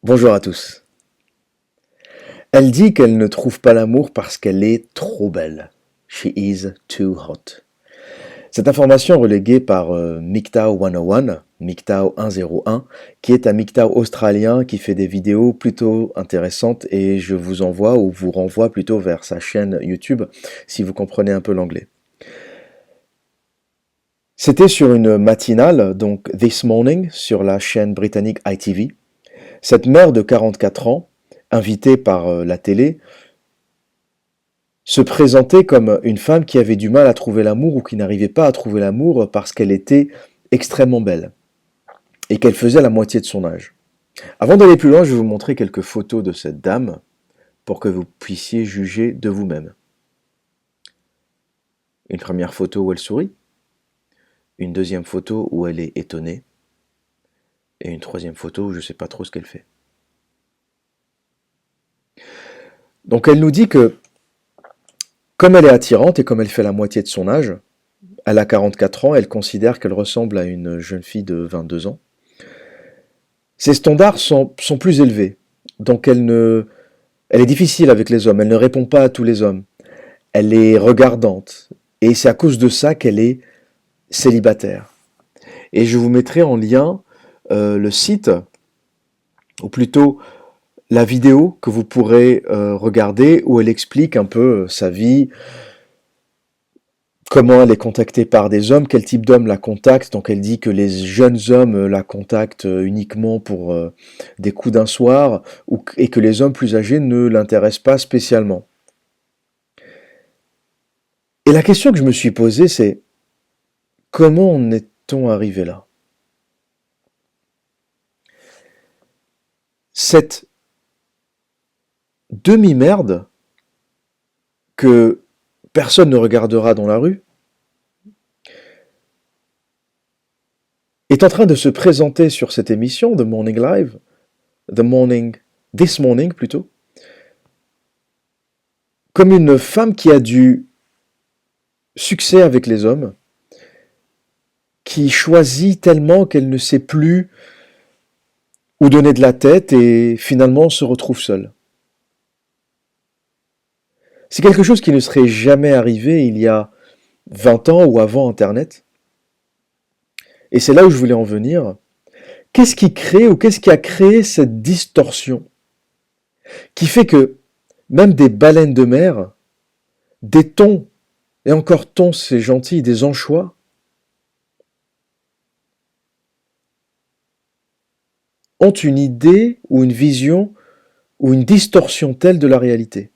Bonjour à tous. Elle dit qu'elle ne trouve pas l'amour parce qu'elle est trop belle. She is too hot. Cette information reléguée par MGTOW 101, MGTOW 101, qui est un MGTOW australien qui fait des vidéos plutôt intéressantes et je vous envoie ou vous renvoie plutôt vers sa chaîne YouTube si vous comprenez un peu l'anglais. C'était sur une matinale, donc This Morning, sur la chaîne britannique ITV. Cette mère de 44 ans, invitée par la télé, se présentait comme une femme qui avait du mal à trouver l'amour ou qui n'arrivait pas à trouver l'amour parce qu'elle était extrêmement belle et qu'elle faisait la moitié de son âge. Avant d'aller plus loin, je vais vous montrer quelques photos de cette dame pour que vous puissiez juger de vous-même. Une première photo où elle sourit, une deuxième photo où elle est étonnée et une troisième photo où je ne sais pas trop ce qu'elle fait. Donc elle nous dit que comme elle est attirante et comme elle fait la moitié de son âge, elle a 44 ans, elle considère qu'elle ressemble à une jeune fille de 22 ans. Ses standards sont plus élevés, donc elle est difficile avec les hommes, elle ne répond pas à tous les hommes, elle est regardante, et c'est à cause de ça qu'elle est célibataire. Et je vous mettrai en lien le site, ou plutôt la vidéo que vous pourrez regarder, où elle explique un peu sa vie, comment elle est contactée par des hommes, quel type d'homme la contacte. Donc elle dit que les jeunes hommes la contactent uniquement pour des coups d'un soir et que les hommes plus âgés ne l'intéressent pas spécialement. Et la question que je me suis posée, c'est comment en est-on arrivé là? Cette demi-merde que personne ne regardera dans la rue est en train de se présenter sur cette émission, The Morning Live, This Morning plutôt, comme une femme qui a du succès avec les hommes, qui choisit tellement qu'elle ne sait plus où donner de la tête et finalement se retrouve seule. C'est quelque chose qui ne serait jamais arrivé il y a 20 ans ou avant Internet. Et c'est là où je voulais en venir. Qu'est-ce qui crée ou qu'est-ce qui a créé cette distorsion qui fait que même des baleines de mer, des thons, et encore thons c'est gentil, des anchois, ont une idée ou une vision ou une distorsion telle de la réalité.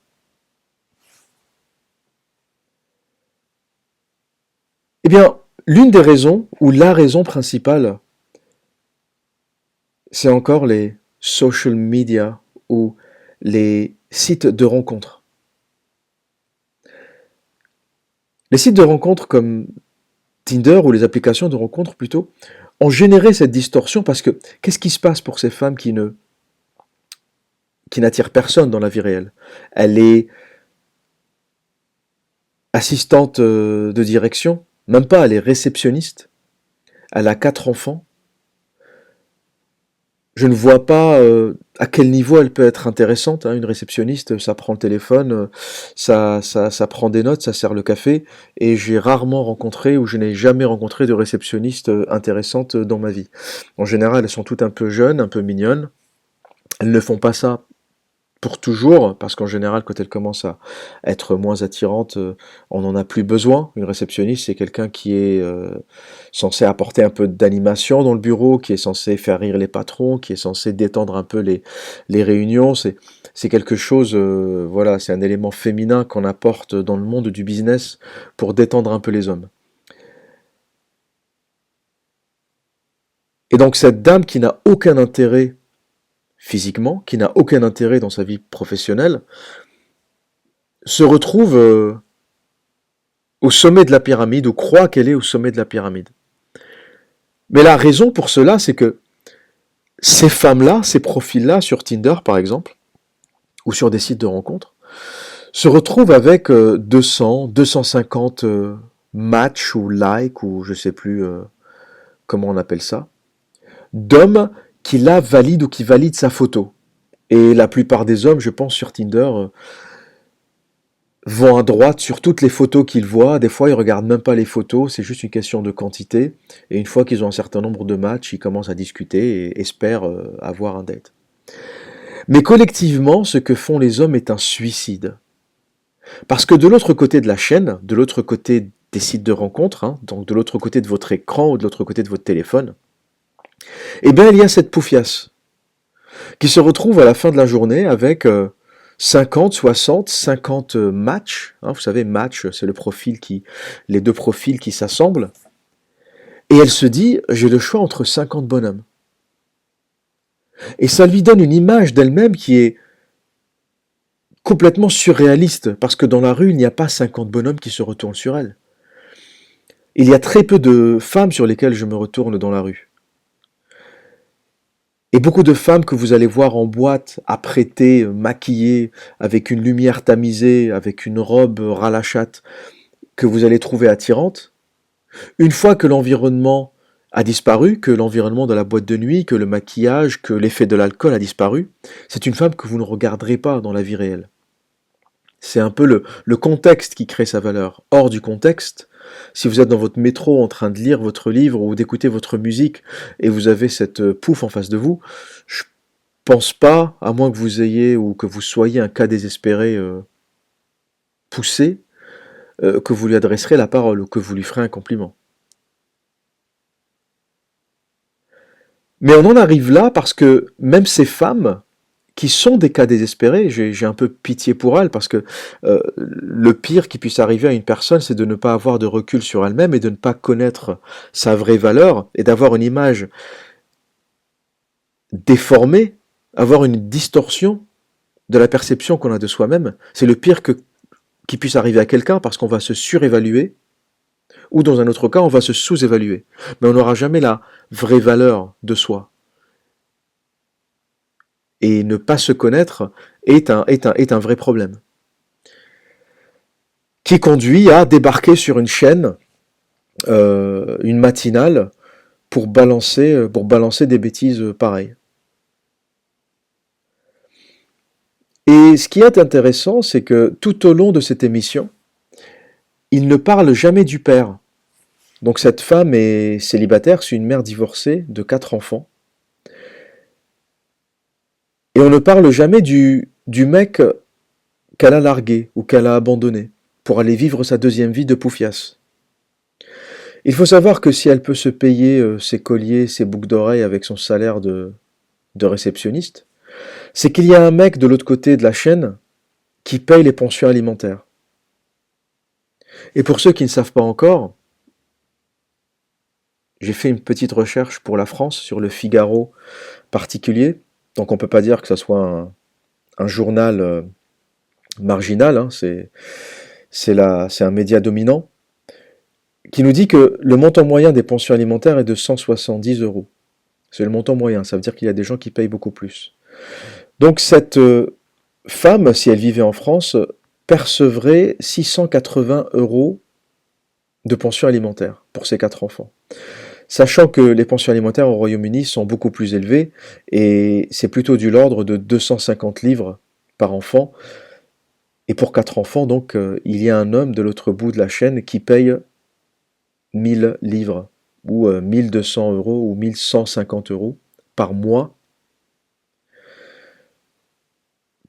Eh bien, l'une des raisons, ou la raison principale, c'est encore les social media ou les sites de rencontres. Les sites de rencontres comme Tinder ou les applications de rencontres plutôt ont généré cette distorsion parce que qu'est-ce qui se passe pour ces femmes qui n'attirent personne dans la vie réelle? Elle est assistante de direction, même pas, elle est réceptionniste, elle a 4 enfants. Je ne vois pas à quel niveau elle peut être intéressante, hein, une réceptionniste, ça prend le téléphone, ça prend des notes, ça sert le café, et j'ai rarement rencontré ou je n'ai jamais rencontré de réceptionniste intéressante dans ma vie. En général, elles sont toutes un peu jeunes, un peu mignonnes. Elles ne font pas ça pour toujours, parce qu'en général, quand elle commence à être moins attirante, on n'en a plus besoin. Une réceptionniste, c'est quelqu'un qui est censé apporter un peu d'animation dans le bureau, qui est censé faire rire les patrons, qui est censé détendre un peu les réunions. C'est quelque chose, voilà, c'est un élément féminin qu'on apporte dans le monde du business pour détendre un peu les hommes. Et donc cette dame qui n'a aucun intérêt physiquement, qui n'a aucun intérêt dans sa vie professionnelle, se retrouve au sommet de la pyramide, ou croit qu'elle est au sommet de la pyramide. Mais la raison pour cela, c'est que ces femmes-là, ces profils-là, sur Tinder par exemple, ou sur des sites de rencontres, se retrouvent avec 200, 250 matchs ou likes, ou je sais plus comment on appelle ça, d'hommes qui la valident ou qui valident sa photo. Et la plupart des hommes, je pense, sur Tinder, vont à droite sur toutes les photos qu'ils voient. Des fois, ils regardent même pas les photos, c'est juste une question de quantité. Et une fois qu'ils ont un certain nombre de matchs, ils commencent à discuter et espèrent avoir un date. Mais collectivement, ce que font les hommes est un suicide. Parce que de l'autre côté de la chaîne, de l'autre côté des sites de rencontres, hein, donc de l'autre côté de votre écran ou de l'autre côté de votre téléphone, eh bien, il y a cette poufiasse qui se retrouve à la fin de la journée avec 50, 60, 50 matchs. Hein, vous savez, match, c'est les deux profils qui s'assemblent. Et elle se dit, j'ai le choix entre 50 bonhommes. Et ça lui donne une image d'elle-même qui est complètement surréaliste, parce que dans la rue, il n'y a pas 50 bonhommes qui se retournent sur elle. Il y a très peu de femmes sur lesquelles je me retourne dans la rue. Et beaucoup de femmes que vous allez voir en boîte, apprêtées, maquillées, avec une lumière tamisée, avec une robe ras la chatte, que vous allez trouver attirante, une fois que l'environnement a disparu, que l'environnement de la boîte de nuit, que le maquillage, que l'effet de l'alcool a disparu, c'est une femme que vous ne regarderez pas dans la vie réelle. C'est un peu le contexte qui crée sa valeur. Hors du contexte, si vous êtes dans votre métro en train de lire votre livre ou d'écouter votre musique et vous avez cette pouffe en face de vous, je pense pas, à moins que vous ayez ou que vous soyez un cas désespéré poussé, que vous lui adresserez la parole ou que vous lui ferez un compliment. Mais on en arrive là parce que même ces femmes qui sont des cas désespérés, j'ai un peu pitié pour elles parce que le pire qui puisse arriver à une personne, c'est de ne pas avoir de recul sur elle-même et de ne pas connaître sa vraie valeur et d'avoir une image déformée, avoir une distorsion de la perception qu'on a de soi-même. C'est le pire qui puisse arriver à quelqu'un parce qu'on va se surévaluer ou dans un autre cas, on va se sous-évaluer. Mais on n'aura jamais la vraie valeur de soi. Et ne pas se connaître est un vrai problème. Qui conduit à débarquer sur une chaîne, une matinale, pour balancer des bêtises pareilles. Et ce qui est intéressant, c'est que tout au long de cette émission, il ne parle jamais du père. Donc cette femme est célibataire, c'est une mère divorcée de 4 enfants. Et on ne parle jamais du mec qu'elle a largué ou qu'elle a abandonné pour aller vivre sa deuxième vie de poufias. Il faut savoir que si elle peut se payer ses colliers, ses boucles d'oreilles avec son salaire de réceptionniste, c'est qu'il y a un mec de l'autre côté de la chaîne qui paye les pensions alimentaires. Et pour ceux qui ne savent pas encore, j'ai fait une petite recherche pour la France sur le Figaro particulier, donc on ne peut pas dire que ce soit un journal marginal, hein, c'est un média dominant, qui nous dit que le montant moyen des pensions alimentaires est de 170 euros. C'est le montant moyen, ça veut dire qu'il y a des gens qui payent beaucoup plus. Donc cette femme, si elle vivait en France, percevrait 680 euros de pension alimentaire pour ses 4 enfants. Sachant que les pensions alimentaires au Royaume-Uni sont beaucoup plus élevées, et c'est plutôt du l'ordre de 250 livres par enfant. Et pour 4 enfants, donc, il y a un homme de l'autre bout de la chaîne qui paye 1000 livres, ou 1200 euros, ou 1150 euros par mois,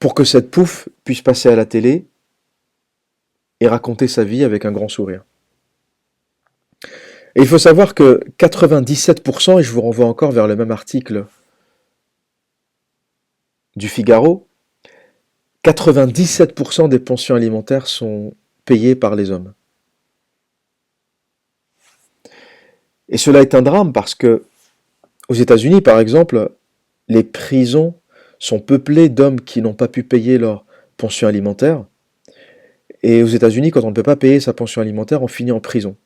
pour que cette pouffe puisse passer à la télé et raconter sa vie avec un grand sourire. Et il faut savoir que 97%, et je vous renvoie encore vers le même article du Figaro, 97% des pensions alimentaires sont payées par les hommes. Et cela est un drame parce que, aux États-Unis par exemple, les prisons sont peuplées d'hommes qui n'ont pas pu payer leur pension alimentaire. Et aux États-Unis, quand on ne peut pas payer sa pension alimentaire, on finit en prison.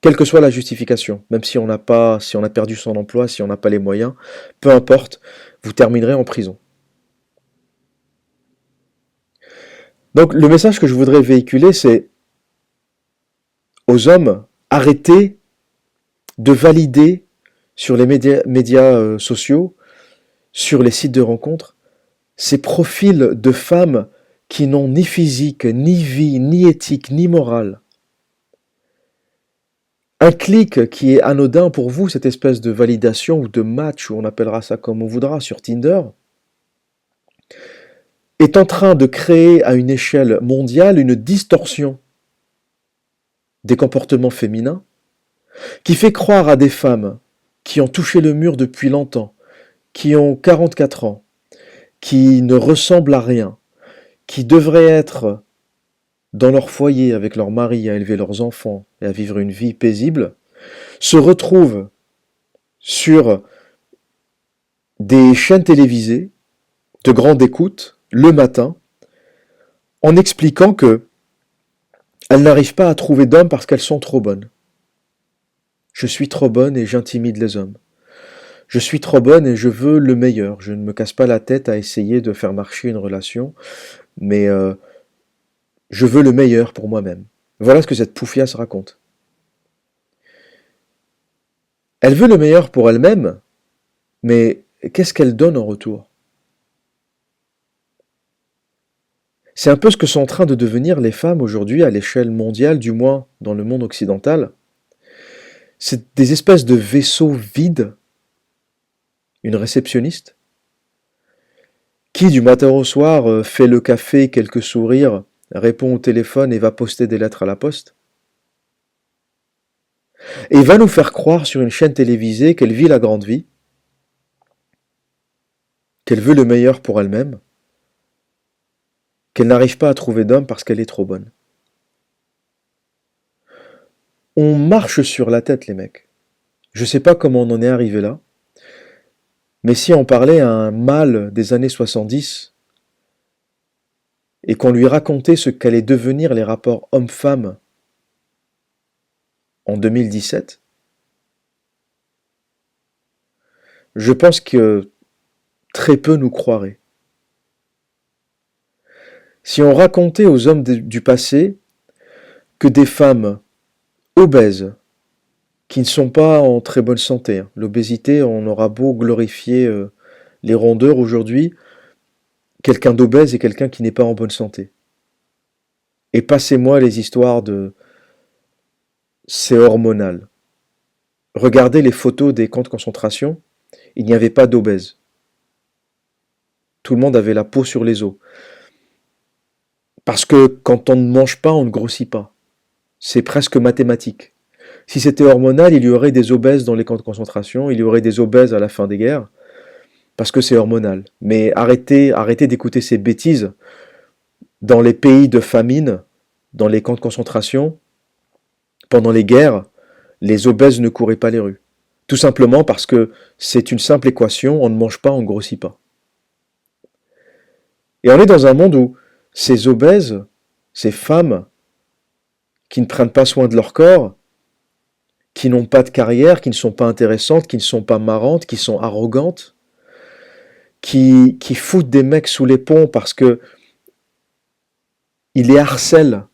Quelle que soit la justification, même si on a perdu son emploi, si on n'a pas les moyens, peu importe, vous terminerez en prison. Donc le message que je voudrais véhiculer, c'est aux hommes, arrêtez de valider sur les médias sociaux, sur les sites de rencontres, ces profils de femmes qui n'ont ni physique, ni vie, ni éthique, ni morale. Un clic qui est anodin pour vous, cette espèce de validation ou de match, ou on appellera ça comme on voudra, sur Tinder, est en train de créer à une échelle mondiale une distorsion des comportements féminins qui fait croire à des femmes qui ont touché le mur depuis longtemps, qui ont 44 ans, qui ne ressemblent à rien, qui devraient être dans leur foyer avec leur mari à élever leurs enfants et à vivre une vie paisible, se retrouvent sur des chaînes télévisées de grande écoute le matin en expliquant que elles n'arrivent pas à trouver d'hommes parce qu'elles sont trop bonnes. Je suis trop bonne et j'intimide les hommes. Je suis trop bonne et je veux le meilleur. Je ne me casse pas la tête à essayer de faire marcher une relation, mais je veux le meilleur pour moi-même. Voilà ce que cette poufiasse raconte. Elle veut le meilleur pour elle-même, mais qu'est-ce qu'elle donne en retour? C'est un peu ce que sont en train de devenir les femmes aujourd'hui à l'échelle mondiale, du moins dans le monde occidental. C'est des espèces de vaisseaux vides, une réceptionniste, qui du matin au soir fait le café, quelques sourires, répond au téléphone et va poster des lettres à la poste, et va nous faire croire sur une chaîne télévisée qu'elle vit la grande vie, qu'elle veut le meilleur pour elle-même, qu'elle n'arrive pas à trouver d'homme parce qu'elle est trop bonne. On marche sur la tête, les mecs. Je sais pas comment on en est arrivé là, mais si on parlait à un mâle des années 70 et qu'on lui racontait ce qu'allaient devenir les rapports homme-femme en 2017, je pense que très peu nous croiraient. Si on racontait aux hommes du passé que des femmes obèses, qui ne sont pas en très bonne santé, l'obésité, on aura beau glorifier les rondeurs aujourd'hui, quelqu'un d'obèse est quelqu'un qui n'est pas en bonne santé. Et passez-moi les histoires de c'est hormonal. Regardez les photos des camps de concentration, il n'y avait pas d'obèses. Tout le monde avait la peau sur les os. Parce que quand on ne mange pas, on ne grossit pas. C'est presque mathématique. Si c'était hormonal, il y aurait des obèses dans les camps de concentration, il y aurait des obèses à la fin des guerres, parce que c'est hormonal. Mais arrêtez d'écouter ces bêtises. Dans les pays de famine, dans les camps de concentration, pendant les guerres, les obèses ne couraient pas les rues. Tout simplement parce que c'est une simple équation, on ne mange pas, on ne grossit pas. Et on est dans un monde où ces obèses, ces femmes, qui ne prennent pas soin de leur corps, qui n'ont pas de carrière, qui ne sont pas intéressantes, qui ne sont pas marrantes, qui sont arrogantes, qui foutent des mecs sous les ponts parce que ils les harcèlent,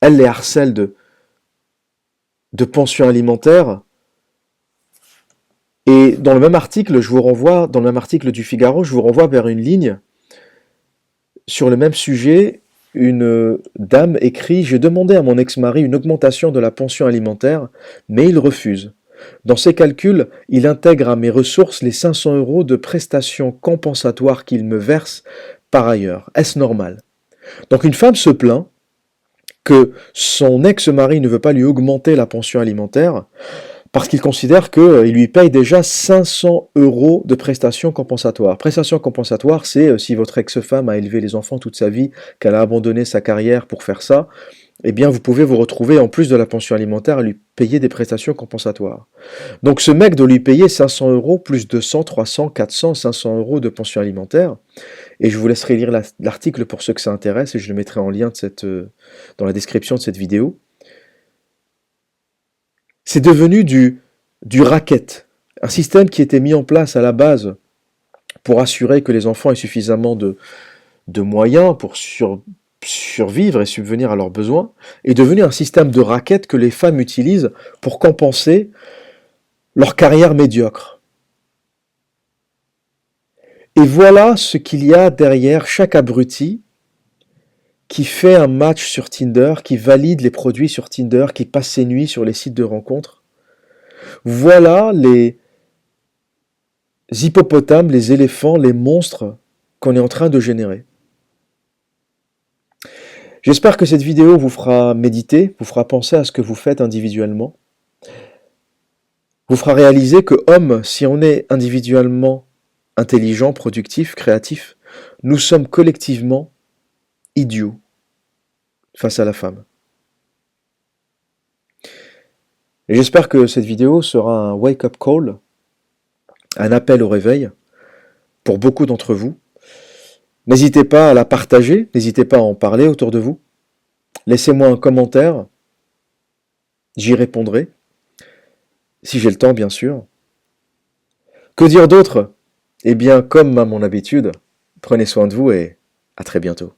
elles les harcèlent de pensions alimentaires. Et dans le même article, dans le même article du Figaro, je vous renvoie vers une ligne sur le même sujet. Une dame écrit: j'ai demandé à mon ex-mari une augmentation de la pension alimentaire, mais il refuse. Dans ses calculs, il intègre à mes ressources les 500 € de prestations compensatoires qu'il me verse par ailleurs. Est-ce normal? Donc une femme se plaint que son ex-mari ne veut pas lui augmenter la pension alimentaire parce qu'il considère qu'il lui paye déjà 500 € de prestations compensatoires. Prestations compensatoires, c'est si votre ex-femme a élevé les enfants toute sa vie, qu'elle a abandonné sa carrière pour faire ça, eh bien vous pouvez vous retrouver en plus de la pension alimentaire à lui payer des prestations compensatoires. Donc ce mec doit lui payer 500 € plus 200, 300, 400, 500 € de pension alimentaire. Et je vous laisserai lire l'article pour ceux que ça intéresse et je le mettrai en lien dans la description de cette vidéo. C'est devenu du racket, un système qui était mis en place à la base pour assurer que les enfants aient suffisamment de moyens pour survivre et subvenir à leurs besoins, est devenu un système de racket que les femmes utilisent pour compenser leur carrière médiocre. Et voilà ce qu'il y a derrière chaque abruti qui fait un match sur Tinder, qui valide les produits sur Tinder, qui passe ses nuits sur les sites de rencontres. Voilà les hippopotames, les éléphants, les monstres qu'on est en train de générer. J'espère que cette vidéo vous fera méditer, vous fera penser à ce que vous faites individuellement, vous fera réaliser que homme, si on est individuellement intelligent, productif, créatif, nous sommes collectivement idiots face à la femme. Et j'espère que cette vidéo sera un wake-up call, un appel au réveil pour beaucoup d'entre vous. N'hésitez pas à la partager, n'hésitez pas à en parler autour de vous. Laissez-moi un commentaire, j'y répondrai, si j'ai le temps bien sûr. Que dire d'autre? Eh bien, comme à mon habitude, prenez soin de vous et à très bientôt.